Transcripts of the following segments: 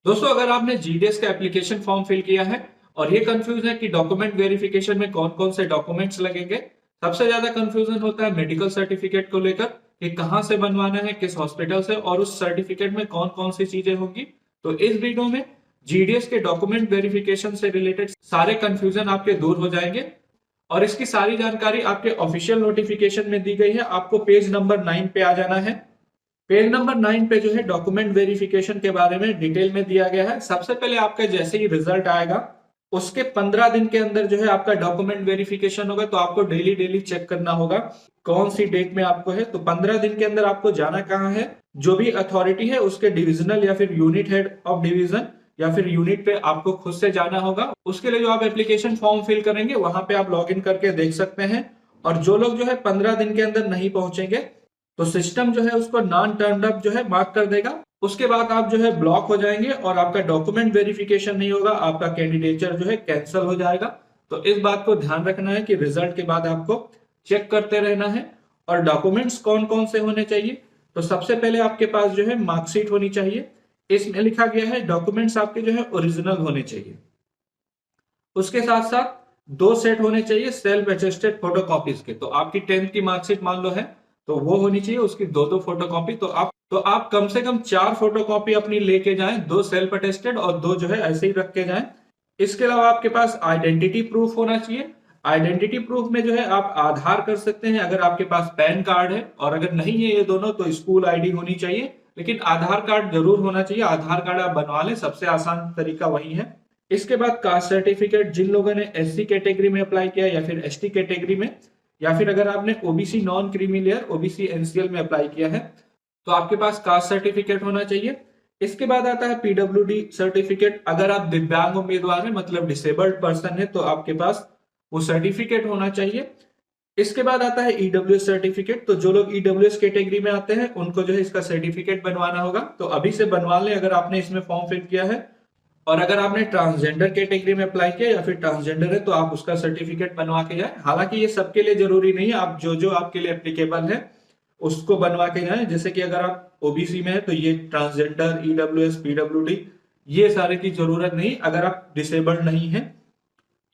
दोस्तों, अगर आपने जीडीएस का एप्लीकेशन फॉर्म फिल किया है और ये कंफ्यूज है कि डॉक्यूमेंट वेरिफिकेशन में कौन कौन से डॉक्यूमेंट्स लगेंगे। सबसे ज्यादा कंफ्यूजन होता है मेडिकल सर्टिफिकेट को लेकर कि कहाँ से बनवाना है, किस हॉस्पिटल से, और उस सर्टिफिकेट में कौन कौन सी चीजें होंगी। तो इस वीडियो में जीडीएस के डॉक्यूमेंट वेरिफिकेशन से रिलेटेड सारे कंफ्यूजन आपके दूर हो जाएंगे और इसकी सारी जानकारी आपके ऑफिशियल नोटिफिकेशन में दी गई है। आपको पेज नंबर 9 पे आ जाना है। पेज नंबर 9 पे जो है डॉक्यूमेंट वेरिफिकेशन के बारे में डिटेल में दिया गया है। सबसे पहले आपका जैसे ही रिजल्ट आएगा उसके 15 दिन के अंदर जो है आपका डॉक्यूमेंट वेरिफिकेशन होगा। तो आपको डेली डेली चेक करना होगा कौन सी डेट में आपको है। तो 15 दिन के अंदर आपको जाना कहाँ है, जो भी अथॉरिटी है उसके डिविजनल या फिर यूनिट हेड ऑफ डिवीजन या फिर यूनिट पे आपको खुद से जाना होगा। उसके लिए जो आप एप्लीकेशन फॉर्म फिल करेंगे वहां पे आप लॉग इन करके देख सकते हैं। और जो लोग जो है 15 दिन के अंदर नहीं पहुंचेंगे तो सिस्टम जो है उसको नॉन टर्न्ड अप जो है मार्क कर देगा। उसके बाद आप जो है ब्लॉक हो जाएंगे और आपका डॉक्यूमेंट वेरिफिकेशन नहीं होगा, आपका कैंडिडेचर जो है कैंसिल हो जाएगा। तो इस बात को ध्यान रखना है कि रिजल्ट के बाद आपको चेक करते रहना है। और डॉक्यूमेंट्स कौन कौन से होने चाहिए, तो सबसे पहले आपके पास जो है मार्कशीट होनी चाहिए। इसमें लिखा गया है डॉक्यूमेंट्स आपके जो है ओरिजिनल होने चाहिए। उसके साथ साथ 2 सेट होने चाहिए सेल्फ अटेस्टेड फोटोकॉपीज के। तो आपकी 10th की मार्कशीट मान लो है तो वो होनी चाहिए, उसकी 2 फोटोकॉपी। तो आप कम से कम 4 फोटोकॉपी अपनी लेके जाएं, 2 सेल्फ अटेस्टेड और 2 जो है ऐसे ही रख के जाएं। इसके अलावा आपके पास आइडेंटिटी प्रूफ होना चाहिए। आइडेंटिटी प्रूफ में जो है आप आधार कर सकते हैं अगर आपके पास पैन कार्ड है, और अगर नहीं है ये दोनों तो स्कूल आईडी होनी चाहिए, लेकिन आधार कार्ड जरूर होना चाहिए। आधार कार्ड आप बनवा लें, सबसे आसान तरीका वही है। इसके बाद कास्ट सर्टिफिकेट, जिन लोगों ने एससी कैटेगरी में अप्लाई किया या फिर एसटी कैटेगरी में, या फिर अगर आपने OBC non creamy layer OBC NCL में अप्लाई किया है तो आपके पास कास्ट सर्टिफिकेट होना चाहिए। इसके बाद आता है पीडब्ल्यूडी सर्टिफिकेट। अगर आप दिव्यांग उम्मीदवार हैं मतलब डिसेबल्ड पर्सन है तो आपके पास वो सर्टिफिकेट होना चाहिए। इसके बाद आता है ईडब्ल्यूएस सर्टिफिकेट। तो जो लोग ईडब्ल्यूएस कैटेगरी में आते हैं उनको जो है इसका सर्टिफिकेट बनवाना होगा। तो अभी से बनवा लें अगर आपने इसमें फॉर्म फिल किया है। और अगर आपने ट्रांसजेंडर कैटेगरी में अप्लाई किया या फिर ट्रांसजेंडर है तो आप उसका सर्टिफिकेट बनवा के जाए। हालांकि ये सबके लिए जरूरी नहीं है, आप जो जो आपके लिए एप्लीकेबल है उसको बनवा के जाए। जैसे कि अगर आप ओबीसी में है तो ये ट्रांसजेंडर, ईडब्ल्यूएस, पीडब्ल्यूडी ये सारे की जरूरत नहीं। अगर आप डिसेबल्ड नहीं है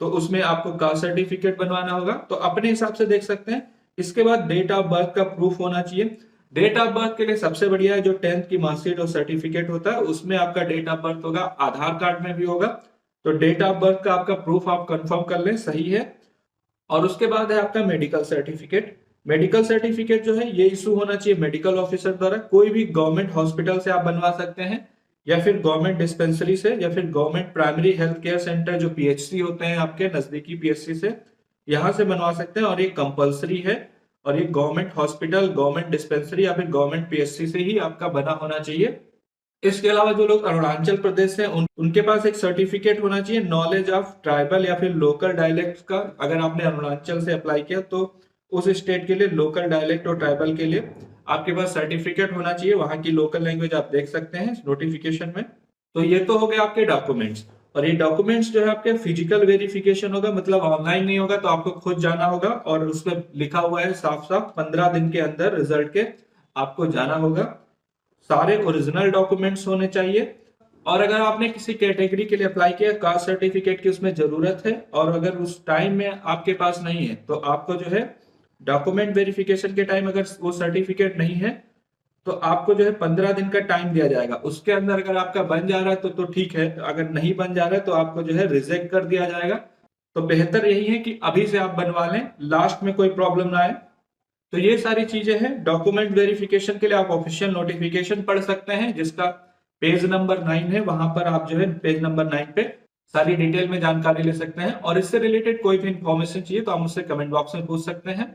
तो उसमें आपको कास्ट सर्टिफिकेट बनवाना होगा। तो अपने हिसाब से देख सकते हैं। इसके बाद डेट ऑफ बर्थ का प्रूफ होना चाहिए। डेट ऑफ बर्थ के लिए सबसे बढ़िया है जो 10th की मार्कशीट और सर्टिफिकेट होता है उसमें आपका डेट ऑफ बर्थ होगा, आधार कार्ड में भी होगा। तो डेट ऑफ बर्थ का आपका प्रूफ आप कंफर्म कर लें, सही है। और उसके बाद है आपका मेडिकल सर्टिफिकेट। मेडिकल सर्टिफिकेट जो है ये इशू होना चाहिए मेडिकल ऑफिसर द्वारा। कोई भी गवर्नमेंट हॉस्पिटल से आप बनवा सकते हैं या फिर गवर्नमेंट डिस्पेंसरी से या फिर government primary health care centre जो पीएचसी होते हैं आपके नजदीकी पीएचसी से, यहाँ से बनवा सकते हैं। और ये कंपलसरी है। और ये गवर्नमेंट हॉस्पिटल, गवर्नमेंट डिस्पेंसरी या फिर गवर्नमेंट पीएचसी से ही आपका बना होना चाहिए। इसके अलावा जो लोग अरुणाचल प्रदेश से उनके पास एक सर्टिफिकेट होना चाहिए नॉलेज ऑफ ट्राइबल या फिर लोकल डायलेक्ट का। अगर आपने अरुणाचल से अप्लाई किया तो उस स्टेट के लिए लोकल डायलेक्ट और ट्राइबल के लिए आपके पास सर्टिफिकेट होना चाहिए। वहां की लोकल लैंग्वेज आप देख सकते हैं नोटिफिकेशन में। तो ये तो हो गए आपके डॉक्यूमेंट्स। और ये डॉक्यूमेंट्स जो है आपके फिजिकल वेरिफिकेशन होगा, मतलब ऑनलाइन नहीं होगा। तो आपको खुद जाना होगा और उसमें लिखा हुआ है साफ साफ 15 दिन के अंदर रिजल्ट के आपको जाना होगा। सारे ओरिजिनल डॉक्यूमेंट्स होने चाहिए। और अगर आपने किसी कैटेगरी के लिए अप्लाई किया, कास्ट सर्टिफिकेट की उसमें जरूरत है और अगर उस टाइम में आपके पास नहीं है तो आपको जो है डॉक्यूमेंट वेरिफिकेशन के टाइम अगर वो सर्टिफिकेट नहीं है तो आपको जो है 15 दिन का टाइम दिया जाएगा। उसके अंदर अगर आपका बन जा रहा है तो ठीक है, अगर नहीं बन जा रहा है तो आपको जो है रिजेक्ट कर दिया जाएगा। तो बेहतर यही है कि अभी से आप बनवा लें, लास्ट में कोई प्रॉब्लम ना आए। तो ये सारी चीजें हैं डॉक्यूमेंट वेरिफिकेशन के लिए। आप ऑफिशियल नोटिफिकेशन पढ़ सकते हैं जिसका पेज नंबर 9 है। वहां पर आप जो है पेज नंबर 9 पे सारी डिटेल में जानकारी ले सकते हैं। और इससे रिलेटेड कोई भी इंफॉर्मेशन चाहिए तो आप मुझसे कमेंट बॉक्स में पूछ सकते हैं।